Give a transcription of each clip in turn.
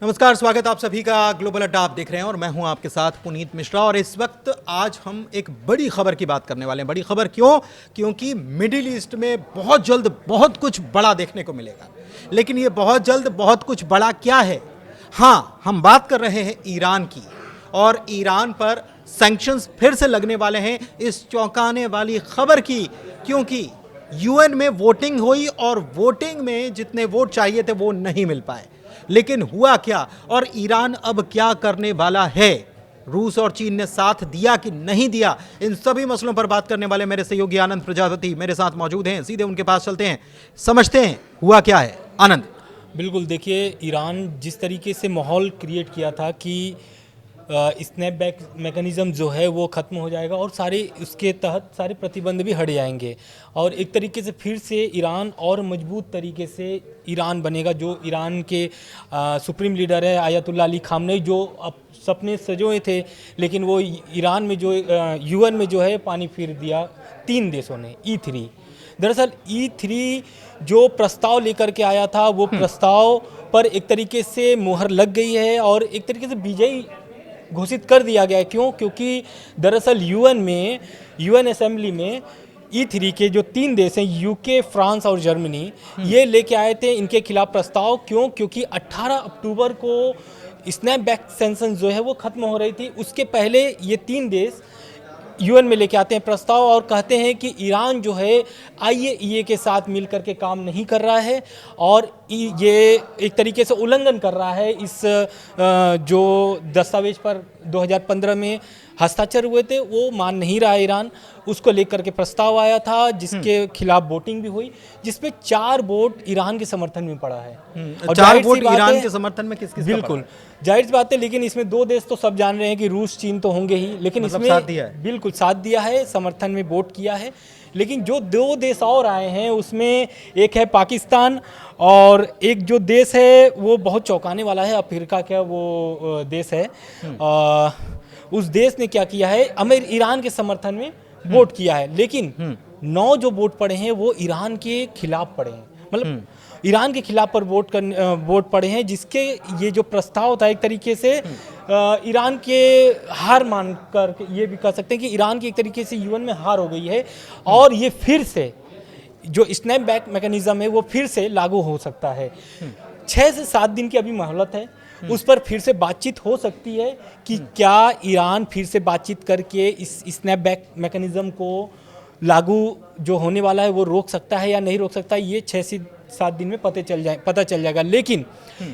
नमस्कार, स्वागत आप सभी का ग्लोबल अड्डा आप देख रहे हैं और मैं हूं आपके साथ पुनीत मिश्रा। और इस वक्त आज हम एक बड़ी खबर की बात करने वाले हैं। बड़ी खबर क्यों? क्योंकि मिडिल ईस्ट में बहुत जल्द बहुत कुछ बड़ा देखने को मिलेगा। लेकिन ये बहुत जल्द बहुत कुछ बड़ा क्या है? हाँ, हम बात कर रहे हैं ईरान की, और ईरान पर सैंक्शंस फिर से लगने वाले हैं इस चौंकाने वाली खबर की, क्योंकि यूएन में वोटिंग हुई और वोटिंग में जितने वोट चाहिए थे वो नहीं मिल पाए। लेकिन हुआ क्या और ईरान अब क्या करने वाला है? रूस और चीन ने साथ दिया कि नहीं दिया? इन सभी मसलों पर बात करने वाले मेरे सहयोगी आनंद प्रजापति मेरे साथ मौजूद हैं। सीधे उनके पास चलते हैं, समझते हैं हुआ क्या है। आनंद। बिल्कुल, देखिए, ईरान जिस तरीके से माहौल क्रिएट किया था कि स्नैपबैक मैकेनिज़्म जो है वो ख़त्म हो जाएगा और सारे उसके तहत सारे प्रतिबंध भी हट जाएंगे और एक तरीके से फिर से ईरान और मजबूत तरीके से ईरान बनेगा। जो ईरान के सुप्रीम लीडर है आयतुल्ला अली खामनेई, जो अब सपने सजोए थे, लेकिन वो ईरान में जो यूएन में जो है पानी फेर दिया 3 देशों ने, E3। दरअसल E3 जो प्रस्ताव लेकर के आया था वो प्रस्ताव पर एक तरीके से मुहर लग गई है और एक तरीके से विजयी घोषित कर दिया गया है। क्यों? क्योंकि दरअसल यूएन असेंबली में E3 के जो 3 देश हैं, यूके, फ्रांस और जर्मनी, ये लेके आए थे इनके खिलाफ प्रस्ताव। क्यों? क्योंकि 18 अक्टूबर को स्नैपबैक सैंक्शन जो है वो ख़त्म हो रही थी। उसके पहले ये 3 देश यूएन में लेके आते हैं प्रस्ताव और कहते हैं कि ईरान जो है IAEA के साथ मिलकर के काम नहीं कर रहा है और ये एक तरीके से उल्लंघन कर रहा है इस जो दस्तावेज पर 2015 में हस्ताक्षर हुए थे वो मान नहीं रहा है ईरान। उसको लेकर के प्रस्ताव आया था जिसके खिलाफ वोटिंग भी हुई, जिसपे 4 वोट ईरान के समर्थन में पड़ा है। और 4 वोट ईरान के समर्थन में किस बिल्कुल जाहिर सी बात है। लेकिन इसमें 2 देश तो सब जान रहे हैं कि रूस चीन तो होंगे ही, लेकिन मतलब इसमें साथ दिया है। बिल्कुल साथ दिया है, समर्थन में वोट किया है। लेकिन जो 2 देश और आए हैं उसमें एक है पाकिस्तान और एक जो देश है वो बहुत चौंकाने वाला है, अफ्रीका का वो देश है। उस देश ने क्या किया है, ईरान के समर्थन में वोट किया है, लेकिन 9 जो वोट पड़े हैं वो ईरान के खिलाफ पड़े हैं। मतलब ईरान के खिलाफ पर वोट पड़े हैं, जिसके ये जो प्रस्ताव था एक तरीके से ईरान के हार मानकर ये भी कह सकते हैं कि ईरान की एक तरीके से यूएन में हार हो गई है और ये फिर से जो स्नैपबैक मैकेनिज्म है वो फिर से लागू हो सकता है। 6 से 7 दिन की अभी मोहलत है, उस पर फिर से बातचीत हो सकती है कि क्या ईरान फिर से बातचीत करके इस स्नैपबैक मैकेनिज्म को लागू जो होने वाला है वो रोक सकता है या नहीं रोक सकता है। ये 6 से 7 दिन में पता चल जाएगा। लेकिन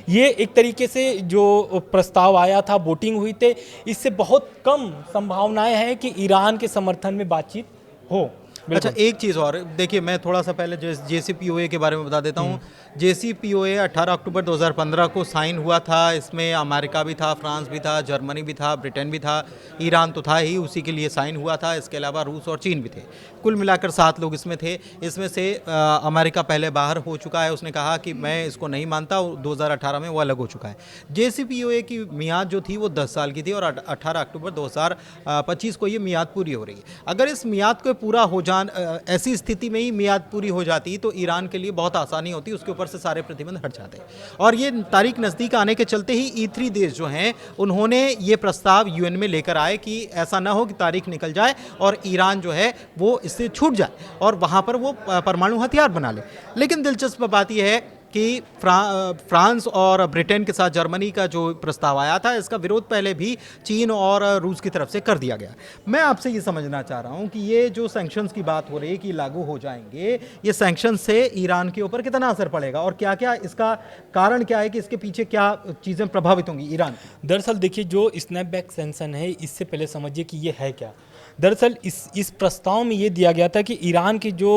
ये एक तरीके से जो प्रस्ताव आया था, वोटिंग हुई थी, इससे बहुत कम संभावनाएं हैं कि ईरान के समर्थन में बातचीत हो। अच्छा, एक चीज़ और देखिए, मैं थोड़ा सा पहले JCPOA के बारे में बता देता हूँ। JCPOA 18 अक्टूबर 2015 को साइन हुआ था। इसमें अमेरिका भी था, फ्रांस भी था, जर्मनी भी था, ब्रिटेन भी था, ईरान तो था ही, उसी के लिए साइन हुआ था। इसके अलावा रूस और चीन भी थे। कुल मिलाकर 7 लोग इसमें थे। इसमें से अमेरिका पहले बाहर हो चुका है, उसने कहा कि मैं इसको नहीं मानता, 2018 में वो अलग हो चुका है। JCPOA की मियाद जो थी वो 10 साल की थी और 18 अक्टूबर 2025 को ये मियाद पूरी हो रही है। अगर इस मियाद को पूरा हो ऐसी स्थिति में ही मियाद पूरी हो जाती तो ईरान के लिए बहुत आसानी होती, उसके ऊपर से सारे प्रतिबंध हट जाते। और ये तारीख नज़दीक आने के चलते ही E3 देश जो हैं उन्होंने ये प्रस्ताव यूएन में लेकर आए कि ऐसा ना हो कि तारीख निकल जाए और ईरान जो है वो इससे छूट जाए और वहाँ पर वो परमाणु हथियार बना ले। लेकिन दिलचस्प बात यह है कि फ्रांस और ब्रिटेन के साथ जर्मनी का जो प्रस्ताव आया था, इसका विरोध पहले भी चीन और रूस की तरफ से कर दिया गया। मैं आपसे ये समझना चाह रहा हूँ कि ये जो सैंक्शंस की बात हो रही है कि लागू हो जाएंगे, ये सैंक्शंस से ईरान के ऊपर कितना असर पड़ेगा और क्या क्या इसका कारण क्या है कि इसके पीछे क्या चीज़ें प्रभावित होंगी ईरान की? दरअसल देखिए, जो स्नैपबैक सैंक्शन है इससे पहले समझिए कि ये है क्या। दरअसल इस प्रस्ताव में ये दिया गया था कि ईरान की जो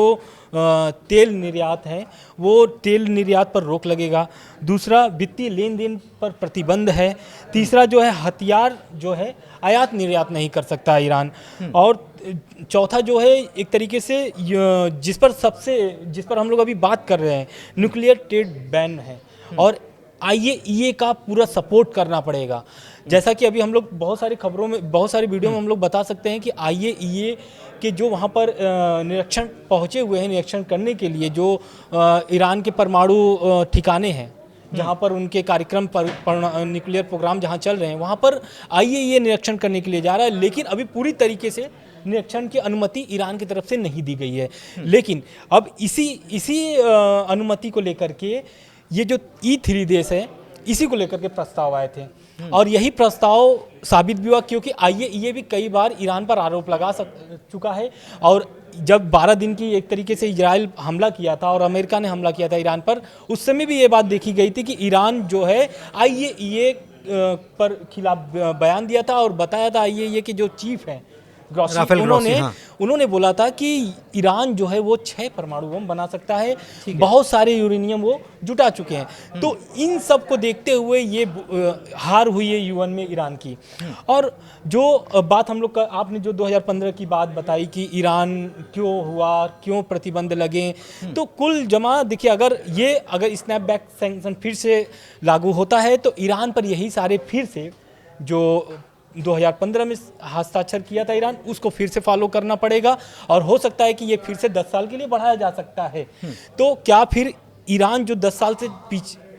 तेल निर्यात है वो तेल निर्यात पर रोक लगेगा। दूसरा, वित्तीय लेन देन पर प्रतिबंध है। तीसरा जो है, हथियार जो है आयात निर्यात नहीं कर सकता ईरान। और चौथा जो है, एक तरीके से जिस पर हम लोग अभी बात कर रहे हैं, न्यूक्लियर ट्रेड बैन है और IAEA का पूरा सपोर्ट करना पड़ेगा। जैसा कि अभी हम लोग बहुत सारी खबरों में, बहुत सारी वीडियो में हम लोग बता सकते हैं कि IAEA के जो वहाँ पर निरीक्षण पहुँचे हुए हैं, निरीक्षण करने के लिए जो ईरान के परमाणु ठिकाने हैं, जहाँ पर उनके कार्यक्रम पर न्यूक्लियर प्रोग्राम जहाँ चल रहे हैं वहाँ पर IAEA निरीक्षण करने के लिए जा रहा है, लेकिन अभी पूरी तरीके से निरीक्षण की अनुमति ईरान की तरफ से नहीं दी गई है। लेकिन अब इसी अनुमति को लेकर के ये जो E3 देश है इसी को लेकर के प्रस्ताव आए थे और यही प्रस्ताव साबित भी हुआ, क्योंकि IAEA भी कई बार ईरान पर आरोप लगा चुका है। और जब 12 दिन की एक तरीके से इजराइल हमला किया था और अमेरिका ने हमला किया था ईरान पर, उस समय भी ये बात देखी गई थी कि ईरान जो है IAEA पर खिलाफ बयान दिया था और बताया था IAEA के जो चीफ हैं राफेल ग्रॉसी, उन्होंने बोला था कि ईरान जो है वो 6 परमाणु बम बना सकता है, बहुत सारे यूरेनियम वो जुटा चुके हैं। तो इन सब को देखते हुए ये हार हुई है UN में ईरान की। और जो बात हम लोग आपने जो 2015 की बात बताई कि ईरान क्यों हुआ, क्यों प्रतिबंध लगे, तो कुल जमा देखिए अगर स्नैपबैक सैंक्शन फिर से लागू होता है तो ईरान पर यही सारे फिर से जो 2015 में हस्ताक्षर किया था ईरान, उसको फिर से फॉलो करना पड़ेगा और हो सकता है कि ये फिर से 10 साल के लिए बढ़ाया जा सकता है। तो क्या फिर ईरान जो 10 साल से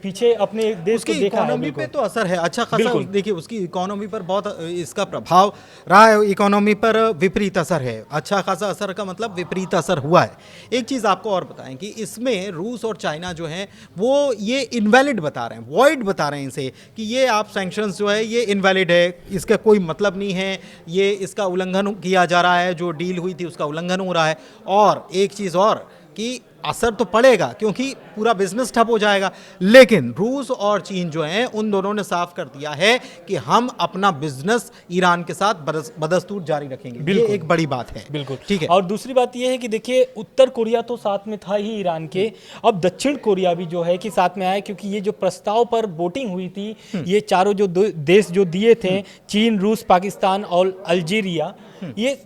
पीछे अपने देश को देखा है, इकोनॉमी पे तो असर है अच्छा खासा। देखिए उसकी इकोनॉमी पर बहुत इसका प्रभाव रहा है, इकोनॉमी पर विपरीत असर है, अच्छा खासा असर का मतलब विपरीत असर हुआ है। एक चीज़ आपको और बताएं कि इसमें रूस और चाइना जो हैं वो ये इनवैलिड बता रहे हैं, वॉइड बता रहे हैं इसे कि ये आप सैंक्शंस जो है ये इनवैलिड है, इसका कोई मतलब नहीं है, ये इसका उल्लंघन किया जा रहा है, जो डील हुई थी उसका उल्लंघन हो रहा है। और एक चीज़ और कि असर तो पड़ेगा क्योंकि पूरा बिजनेस ठप हो जाएगा, लेकिन रूस और चीन जो हैं उन दोनों ने साफ कर दिया है कि हम अपना बिजनेस ईरान के साथ बदस्तूर जारी रखेंगे। ये एक बड़ी बात है। बिल्कुल ठीक है। और दूसरी बात ये है कि देखिए उत्तर कोरिया तो साथ में था ही ईरान के, अब दक्षिण कोरिया भी जो है कि साथ में आया, क्योंकि ये जो प्रस्ताव पर वोटिंग हुई थी ये चारों जो देश जो दिए थे, चीन, रूस, पाकिस्तान और अल्जीरिया, ये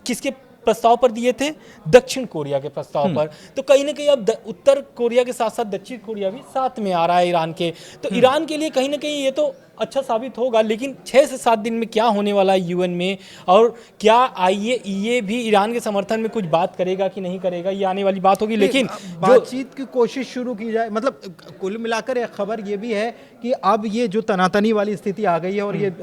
किसके प्रस्ताव पर दिए थे? दक्षिण कोरिया के प्रस्ताव पर। तो कहीं ना कहीं अब उत्तर कोरिया के साथ साथ दक्षिण कोरिया भी साथ में आ रहा है ईरान के। तो ईरान के लिए कहीं ना कहीं ये तो अच्छा साबित होगा, लेकिन 6 से 7 दिन में क्या होने वाला है UN में, और क्या IAEA भी ईरान के समर्थन में कुछ बात करेगा कि नहीं करेगा, ये आने वाली बात होगी। लेकिन बातचीत की कोशिश शुरू की जाए, मतलब कुल मिलाकर एक खबर ये भी है कि अब ये जो तनातनी वाली स्थिति आ गई है और ये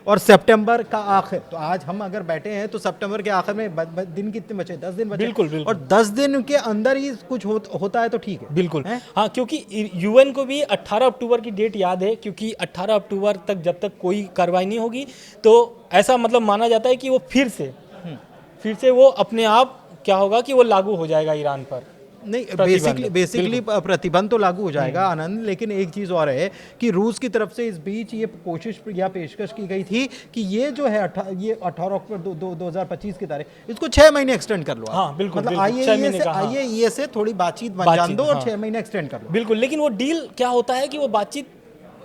और सितंबर का आखिर, तो आज हम अगर बैठे हैं तो सितंबर के आखिर में दिन कितने बचे? 10 दिन बचे। बिल्कुल। और 10 दिन के अंदर ही कुछ होता है तो ठीक है। बिल्कुल हाँ, क्योंकि UN को भी 18 अक्टूबर की डेट याद है, क्योंकि 18 अक्टूबर तक जब तक कोई कार्रवाई नहीं होगी तो ऐसा मतलब माना जाता है कि वो फिर से वो अपने आप क्या होगा कि वो लागू हो जाएगा ईरान पर। नहीं, बेसिकली प्रतिबंध तो लागू हो जाएगा आनंद, लेकिन एक चीज़ और है कि रूस की तरफ से इस बीच ये कोशिश या पेशकश की गई थी कि ये जो है ये 18 अक्टूबर 2025 की तारीख, इसको 6 महीने एक्सटेंड कर लो। हाँ, बिल्कुल, मतलब IAEA से थोड़ी बातचीत जान दो और 6 महीने एक्सटेंड कर लो। बिल्कुल, लेकिन वो डील क्या होता है कि वो बातचीत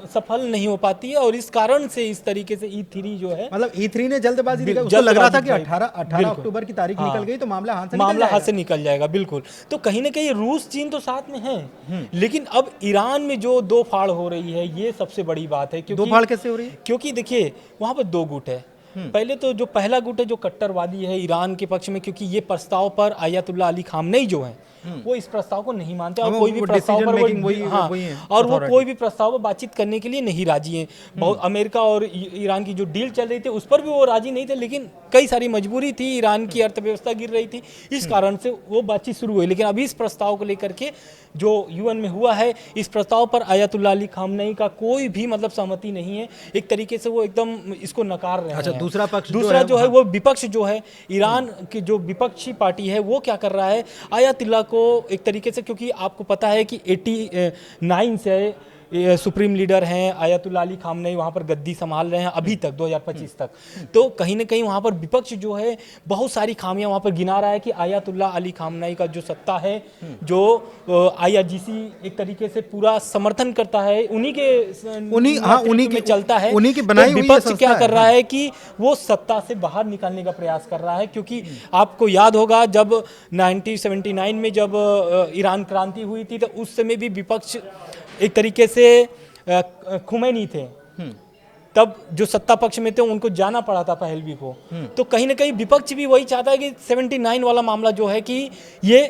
सफल नहीं हो पाती है और इस कारण से इस तरीके से E3 जो है, मतलब E3 ने जल्दबाजी दिखाई, उसको लग रहा था कि 18 अक्टूबर की तारीख निकल गई तो मामला हाथ से निकल जाएगा। बिल्कुल। तो कहीं ना कहीं रूस चीन तो साथ में है, लेकिन अब ईरान में जो दो फाड़ हो रही है ये सबसे बड़ी बात है। दो फाड़ कैसे हो रही है? क्योंकि देखिए वहां पर 2 गुट है। पहले तो जो पहला गुट है जो कट्टरवादी है ईरान के पक्ष में, क्योंकि ये प्रस्ताव पर आयतुल्लाह अली खामनेई जो है वो इस प्रस्ताव को नहीं मानते और कोई भी प्रस्ताव पर और वो कोई भी प्रस्ताव पर बातचीत करने के लिए नहीं राजी हैं। बहुत अमेरिका और ईरान की जो डील चल रही थी उस पर भी वो राजी नहीं थे, लेकिन कई सारी मजबूरी थी, ईरान की अर्थव्यवस्था गिर रही थी, इस कारण से वो बातचीत शुरू हुई। लेकिन अभी इस प्रस्ताव को लेकर के जो UN में हुआ है, इस प्रस्ताव पर आयतुल्लाह अली खामनेई का कोई भी मतलब सहमति नहीं है। एक तरीके से वो एकदम इसको नकार रहे हैं। अच्छा, दूसरा जो है वो विपक्ष जो है, ईरान की जो विपक्षी पार्टी है वो क्या कर रहा है, आयतुल्लाह को एक तरीके से, क्योंकि आपको पता है कि 89 से सुप्रीम लीडर हैं आयतुल्लाह अली खामनेई, वहाँ पर गद्दी संभाल रहे हैं अभी तक 2025 तक। तो कहीं ना कहीं वहाँ पर विपक्ष जो है बहुत सारी खामियां वहाँ पर गिना रहा है कि आयतुल्लाह अली खामनेई का जो सत्ता है, जो IRGC एक तरीके से पूरा समर्थन करता है, उन्हीं के चलता है, उन्हीं की बनाई हुई विपक्ष क्या कर रहा है कि वो सत्ता से बाहर निकालने का प्रयास कर रहा है। क्योंकि आपको याद होगा जब 1979 में जब ईरान क्रांति हुई थी तो उस समय भी विपक्ष एक तरीके से खुमैनी थे, तब जो सत्ता पक्ष में थे उनको जाना पड़ा था पहलवी को। तो कहीं ना कहीं विपक्ष भी वही चाहता है कि 79 वाला मामला जो है कि ये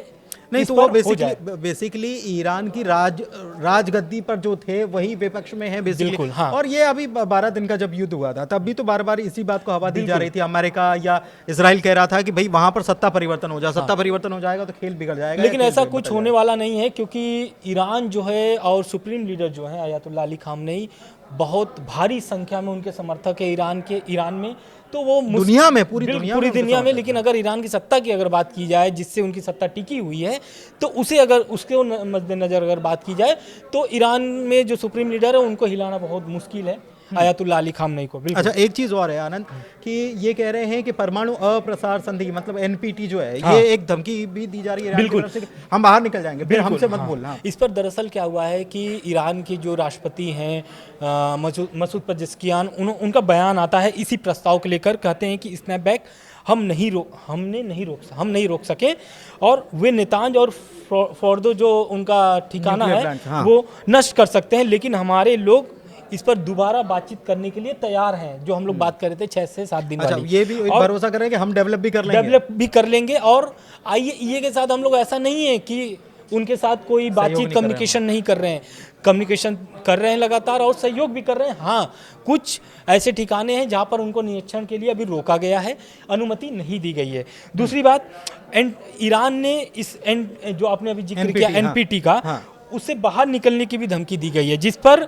नहीं इस तो वो पर हो जाए। बेसिकली ईरान की राजगद्दी पर जो थे वही विपक्ष में है बेसिकली। बिल्कुल, हाँ। और ये अभी 12 दिन का जब युद्ध हुआ था तब भी तो बार बार इसी बात को हवा दी जा रही थी। अमेरिका या इजराइल कह रहा था कि भाई वहां पर सत्ता परिवर्तन हो जाए, सत्ता परिवर्तन हो जाएगा तो खेल बिगड़ जाएगा। लेकिन या ऐसा खेल कुछ बदल होने वाला नहीं है, क्योंकि ईरान जो है और सुप्रीम लीडर जो है अयातुल्ला अली खामनेई, बहुत भारी संख्या में उनके समर्थक है ईरान में। तो वो दुनिया में, पूरी पूरी उनके दुनिया में। समर्थक लेकिन अगर ईरान की सत्ता की अगर बात की जाए, जिससे उनकी सत्ता टिकी हुई है, तो उसे अगर उसके मद्देनजर अगर बात की जाए तो ईरान में जो सुप्रीम लीडर है उनको हिलाना बहुत मुश्किल है, अयातुल्ला अली खामनेई को। बिल्कुल। अच्छा, एक चीज और है आनंद कि ये कह रहे हैं कि परमाणु अप्रसार संधि मतलब एनपीटी जो है, हाँ। ये एक धमकी भी दी जा रही है ईरान की बिल्कुल। तरफ से कि हम बाहर निकल जाएंगे, फिर हमसे मत हाँ। बोलना। इस पर दरअसल क्या हुआ है कि ईरान के जो राष्ट्रपति हैं मसूद पेजेश्कियान, उनका बयान आता है इसी प्रस्ताव को लेकर। कहते हैं कि स्नैपबैक हम नहीं रोक सके, और वे नेतांज और फोर्दो जो उनका ठिकाना न्यूक्लियर है प्लांट, हाँ। वो नष्ट कर सकते हैं, लेकिन हमारे लोग इस पर दोबारा बातचीत करने के लिए तैयार हैं, जो हम लोग बात कर रहे थे 6 से 7 दिन अच्छा, वाली। ये भी और भरोसा करें कि हम डेवलप भी कर लेंगे। डेवलप भी कर लेंगे। और आईएईए के साथ हम लोग ऐसा नहीं है कि उनके साथ कोई बातचीत कम्युनिकेशन नहीं कर रहे हैं, कम्युनिकेशन कर रहे हैं लगातार और सहयोग भी कर रहे हैं। हाँ, कुछ ऐसे ठिकाने हैं जहाँ पर उनको निरीक्षण के लिए अभी रोका गया है, अनुमति नहीं दी गई है। दूसरी बात, ईरान ने इस जो आपने अभी जिक्र किया एनपीटी का, उससे बाहर निकलने की भी धमकी दी गई है, जिस पर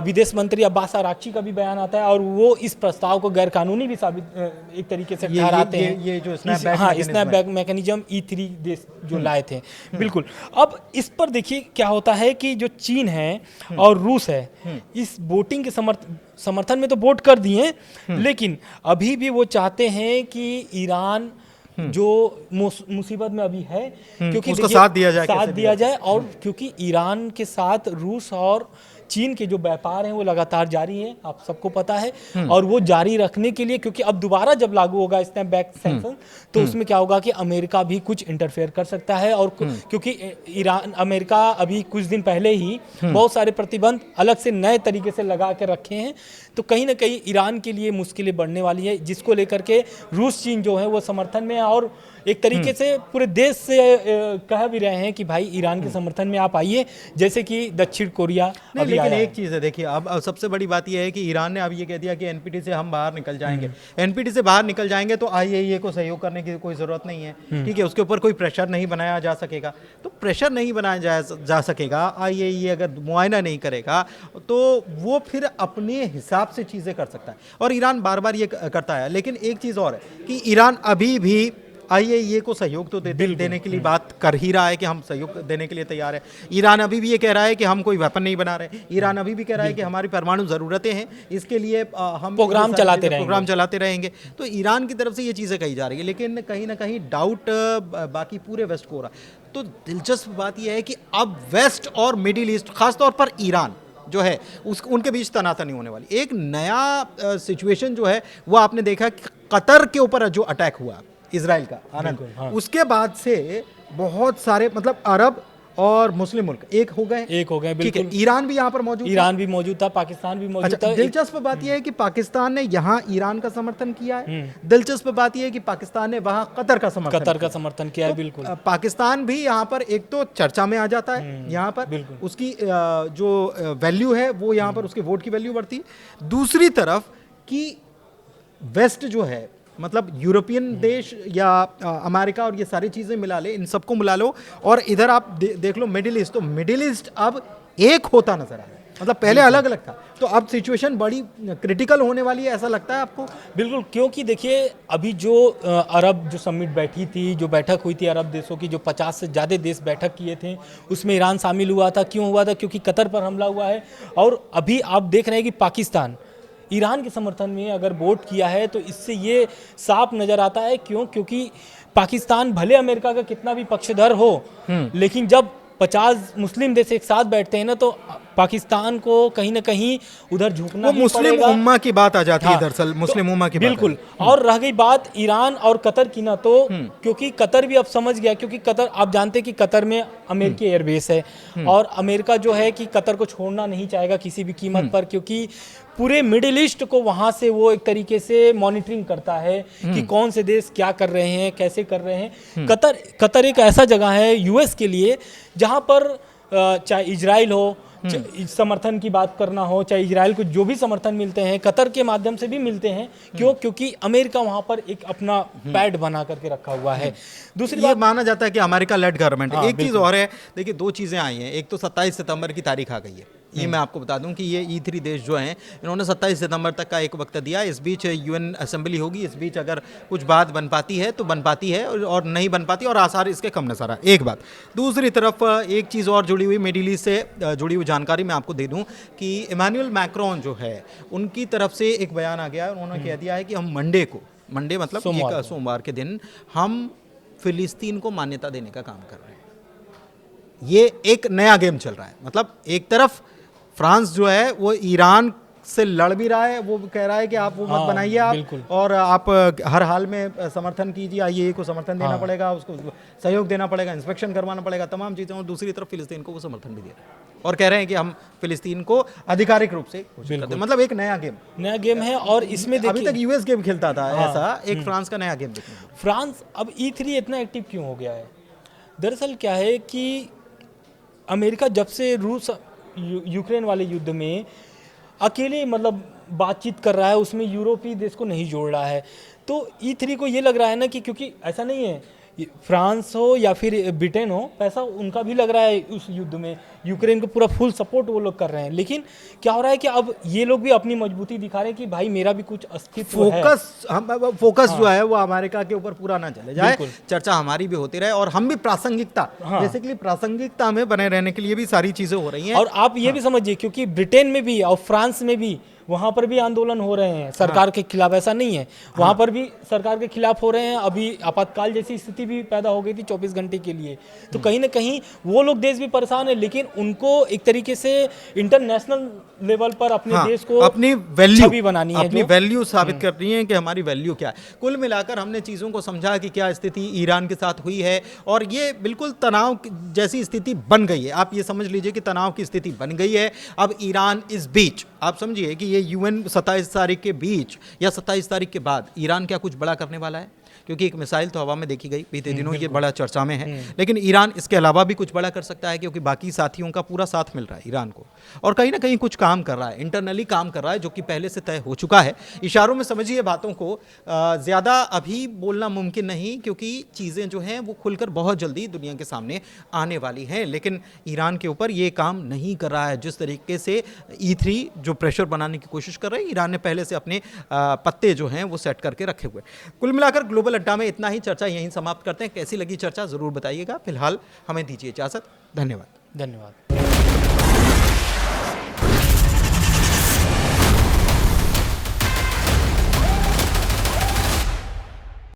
विदेश मंत्री अब्बास अराक्ची का भी बयान आता है, और वो इस प्रस्ताव को गैरकानूनी भी साबित एक तरीके से ठहराते हैं। ये जो स्नैपबैक मैकेनिज्म E3 देश जो लाए थे। बिल्कुल। अब इस पर देखिए क्या होता है कि जो चीन है और रूस है, इस वोटिंग के समर्थन में तो वोट कर दिए, लेकिन अभी भी वो चाहते हैं कि ईरान जो मुसीबत में अभी है, क्योंकि उसको साथ दिया जाए, और क्योंकि ईरान के साथ रूस और चीन के जो व्यापार हैं वो लगातार जारी है, आप सबको पता है। और वो जारी रखने के लिए, क्योंकि अब दोबारा जब लागू होगा स्नैपबैक सैंक्शन, तो उसमें क्या होगा कि अमेरिका भी कुछ इंटरफेयर कर सकता है। और क्योंकि अमेरिका अभी कुछ दिन पहले ही बहुत सारे प्रतिबंध अलग से नए तरीके से लगा के रखे हैं, तो कहीं ना कहीं ईरान के लिए मुश्किलें बढ़ने वाली है, जिसको लेकर के रूस चीन जो है वो समर्थन में है, और एक तरीके से पूरे देश से कह भी रहे हैं कि भाई ईरान के समर्थन में आप आइए, जैसे कि दक्षिण कोरिया अभी लेकिन आया एक चीज़ है, देखिए अब सबसे बड़ी बात यह है कि ईरान ने अब ये कह दिया कि एनपीटी से हम बाहर निकल जाएंगे। एनपीटी से बाहर निकल जाएंगे तो आईएईए को सहयोग करने की कोई ज़रूरत नहीं है, ठीक है, उसके ऊपर कोई प्रेशर नहीं बनाया जा सकेगा। तो प्रेशर नहीं बनाया जा सकेगा, आईएईए अगर मुआयना नहीं करेगा तो वो फिर अपने हिसाब से चीज़ें कर सकता है, और ईरान बार बार ये करता है। लेकिन एक चीज़ और है कि ईरान अभी भी आईएईए को सहयोग तो देने के लिए बात कर ही रहा है कि हम सहयोग देने के लिए तैयार है। ईरान अभी भी ये कह रहा है कि हम कोई वेपन नहीं बना रहे। ईरान अभी भी कह रहा है कि हमारी परमाणु ज़रूरतें हैं, इसके लिए हम प्रोग्राम चलाते रहेंगे। तो ईरान की तरफ से ये चीज़ें कही जा रही है, लेकिन कहीं ना कहीं डाउट बाकी पूरे वेस्ट को हो रहा है। तो दिलचस्प बात यह है कि अब वेस्ट और मिडिल ईस्ट, खासतौर पर ईरान जो है उनके बीच तनातनी होने वाली। एक नया सिचुएशन जो है वो आपने देखा कि कतर के ऊपर जो अटैक हुआ इजराइल का, आनंद, हाँ। उसके बाद से बहुत सारे मतलब अरब और मुस्लिम मुल्क एक हो गए, बिल्कुल। ईरान भी यहाँ पर मौजूद था, पाकिस्तान भी मौजूद था। दिलचस्प बात यह है कि पाकिस्तान ने यहाँ ईरान का समर्थन किया है। दिलचस्प बात यह है कि पाकिस्तान ने वहाँ कतर का समर्थन किया है। बिल्कुल, पाकिस्तान भी यहाँ पर एक तो चर्चा में आ जाता है, यहाँ पर उसकी जो वैल्यू है वो यहाँ पर उसके वोट की वैल्यू बढ़ती है। दूसरी तरफ कि वेस्ट जो है, मतलब यूरोपियन देश या अमेरिका और ये सारी चीज़ें मिला ले, इन सबको मिला लो, और इधर आप देख लो मिडिल ईस्ट, तो मिडिल ईस्ट अब एक होता नजर आ रहा है। मतलब पहले अलग अलग था, तो अब सिचुएशन बड़ी क्रिटिकल होने वाली है, ऐसा लगता है आपको? बिल्कुल, क्योंकि देखिए अभी जो अरब जो समिट बैठी थी, जो बैठक हुई थी अरब देशों की, जो 50 से ज़्यादा देश बैठक किए थे, उसमें ईरान शामिल हुआ था। क्यों हुआ था? क्योंकि कतर पर हमला हुआ है। और अभी आप देख रहे हैं कि पाकिस्तान ईरान के समर्थन में अगर वोट किया है, तो इससे ये साफ नज़र आता है। क्योंकि पाकिस्तान भले अमेरिका का कितना भी पक्षधर हो, लेकिन जब 50 मुस्लिम देश एक साथ बैठते हैं ना, तो पाकिस्तान को कहीं ना कहीं उधर झुकना वो मुस्लिम उम्मा की बात आ जाती है। दरअसल मुस्लिम उम्मा की बात, बिल्कुल। और रह गई बात ईरान और कतर की ना, तो क्योंकि कतर भी अब समझ गया, क्योंकि कतर आप जानते हैं कि कतर में अमेरिकी एयरबेस है, और अमेरिका जो है कि कतर को छोड़ना नहीं चाहेगा किसी भी कीमत पर, क्योंकि पूरे मिडिल ईस्ट को वहाँ से वो एक तरीके से मॉनिटरिंग करता है कि कौन से देश क्या कर रहे हैं, कैसे कर रहे हैं। कतर एक ऐसा जगह है यूएस के लिए जहाँ पर चाहे इजराइल हो, समर्थन की बात करना हो, चाहे इजराइल को जो भी समर्थन मिलते हैं कतर के माध्यम से भी मिलते हैं। क्यों? क्योंकि अमेरिका वहां पर एक अपना पैड बना करके रखा हुआ है। दूसरी ये बात माना जाता है कि अमेरिका लेड गवर्नमेंट। हाँ, एक चीज़ और है, देखिए दो चीज़ें आई हैं। एक तो 27 सितंबर की तारीख आ गई है। ये मैं आपको बता दूं कि ये E3 देश जो हैं इन्होंने 27 सितंबर तक का एक वक्त दिया। इस बीच यूएन असेंबली होगी, इस बीच अगर कुछ बात बन पाती है तो बन पाती है और नहीं बन पाती, और आसार इसके कम नज़र आ। एक बात। दूसरी तरफ एक चीज़ और जुड़ी हुई मिडिल ईस्ट से जुड़ी हुई जानकारी मैं आपको दे दूं कि इमानुएल मैक्रोन जो है उनकी तरफ से एक बयान आ गया है। उन्होंने कह दिया है कि हम मंडे मतलब सोमवार के दिन हम फिलिस्तीन को मान्यता देने का काम कर रहे हैं। ये एक नया गेम चल रहा है। मतलब एक तरफ फ्रांस जो है वो ईरान से लड़ भी रहा है, वो कह रहा है कि आप वो मत बनाइए आप, और आप हर हाल में समर्थन कीजिए, आईएए को समर्थन देना पड़ेगा, उसको सहयोग देना पड़ेगा, इंस्पेक्शन करवाना पड़ेगा, तमाम चीज़ें। और दूसरी तरफ फिलिस्तीन को वो समर्थन भी दे रहे हैं और कह रहे हैं कि हम फिलिस्तीन को आधिकारिक रूप से घोषित करते हैं। मतलब एक नया गेम है। और इसमें अभी तक यूएस गेम खेलता था, ऐसा एक फ्रांस का नया गेम देखने को। फ्रांस अब E3 इतना एक्टिव क्यों हो गया है? दरअसल क्या है कि अमेरिका जब से रूस यूक्रेन वाले युद्ध में अकेले मतलब बातचीत कर रहा है, उसमें यूरोपीय देश को नहीं जोड़ रहा है, तो E3 को ये लग रहा है ना कि क्योंकि ऐसा नहीं है फ्रांस हो या फिर ब्रिटेन हो, पैसा उनका भी लग रहा है उस युद्ध में, यूक्रेन को पूरा फुल सपोर्ट वो लोग कर रहे हैं। लेकिन क्या हो रहा है कि अब ये लोग भी अपनी मजबूती दिखा रहे हैं कि भाई मेरा भी कुछ अस्तित्व है। फोकस जो है वो अमेरिका के ऊपर पूरा ना चले जाए, चर्चा हमारी भी होती रहे और हम भी प्रासंगिकता, बेसिकली प्रासंगिकता में बने रहने के लिए भी सारी चीजें हो रही हैं। और आप ये भी समझिए क्योंकि ब्रिटेन में भी और फ्रांस में भी वहाँ पर भी आंदोलन हो रहे हैं सरकार के खिलाफ, ऐसा नहीं है, वहाँ पर भी सरकार के खिलाफ हो रहे हैं। अभी आपातकाल जैसी स्थिति भी पैदा हो गई थी 24 घंटे के लिए। तो कहीं ना कहीं वो लोग देश भी परेशान है, लेकिन उनको एक तरीके से इंटरनेशनल लेवल पर अपने देश को अपनी वैल्यू भी बनानी है, अपनी वैल्यू साबित कर रही है कि हमारी वैल्यू क्या है। कुल मिलाकर हमने चीज़ों को समझा कि क्या स्थिति ईरान के साथ हुई है, और ये बिल्कुल तनाव जैसी स्थिति बन गई है। आप ये समझ लीजिए कि तनाव की स्थिति बन गई है। अब ईरान इस बीच, आप समझिए कि ये यूएन 27 तारीख के बीच या 27 तारीख के बाद ईरान क्या कुछ बड़ा करने वाला है? क्योंकि एक मिसाइल तो हवा में देखी गई बीते दिनों, ये बड़ा चर्चा में है। लेकिन ईरान इसके अलावा भी कुछ बड़ा कर सकता है, क्योंकि बाकी साथियों का पूरा साथ मिल रहा है ईरान को, और कहीं ना कहीं कुछ काम कर रहा है, इंटरनली काम कर रहा है, जो कि पहले से तय हो चुका है। इशारों में समझिए बातों को, ज़्यादा अभी बोलना मुमकिन नहीं, क्योंकि चीज़ें जो हैं वो खुलकर बहुत जल्दी दुनिया के सामने आने वाली हैं। लेकिन ईरान के ऊपर ये काम नहीं कर रहा है जिस तरीके से E3 जो प्रेशर बनाने की कोशिश कर रहे हैं। ईरान ने पहले से अपने पत्ते जो हैं वो सेट करके रखे हुए। कुल मिलाकर ग्लोबल अड्डा में इतना ही। चर्चा यहीं समाप्त करते हैं। कैसी लगी चर्चा ज़रूर बताइएगा। फिलहाल हमें दीजिए इजाज़त। धन्यवाद।